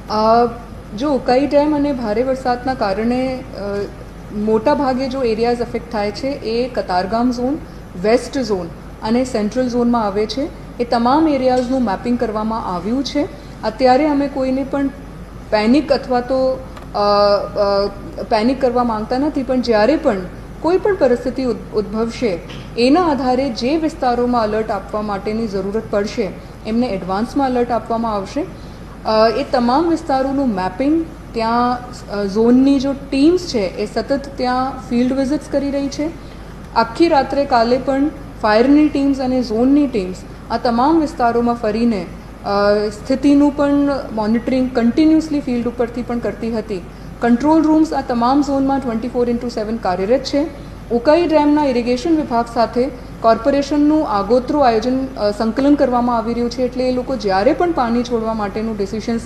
જો ઉકાઈ ડેમ અને ભારે વરસાદના કારણે મોટા ભાગે જો એરિયાઝ અફેક્ટ થાય છે એ કતારગામ ઝોન, વેસ્ટ ઝોન અને સેન્ટ્રલ ઝોનમાં આવે છે. એ તમામ એરિયાઝનું મેપિંગ કરવામાં આવ્યું છે. અત્યારે અમે કોઈને પણ પેનિક અથવા તો પેનિક કરવા માંગતા નથી, પણ જ્યારે પણ કોઈ પણ પરિસ્થિતિ ઉદ્ભવશે એના આધારે જે વિસ્તારોમાં અલર્ટ આપવા માટેની જરૂરત પડશે એમને એડવાન્સમાં અલર્ટ આપવામાં આવશે. એ તમામ વિસ્તારોનું મેપિંગ ત્યાં ઝોનની જો ટીમ્સ છે એ સતત ત્યાં ફિલ્ડ વિઝિટ્સ કરી રહી છે. આખી રાત્રે કાલે પણ ફાયરની ટીમ્સ અને ઝોનની ટીમ્સ આ તમામ વિસ્તારોમાં ફરીને સ્થિતિનું પણ મોનિટરિંગ કન્ટિન્યુઅસલી ફિલ્ડ ઉપરથી પણ કરતી હતી. કંટ્રોલ રૂમ્સ આ તમામ ઝોનમાં 24/7 કાર્યરત છે. ઉકાઈ ડેમના ઇરિગેશન વિભાગ સાથે કોર્પોરેશનનું આગોતરું આયોજન સંકલન કરવામાં આવી રહ્યું છે, એટલે એ લોકો જ્યારે પણ પાણી છોડવા માટેનું ડિસિશન્સ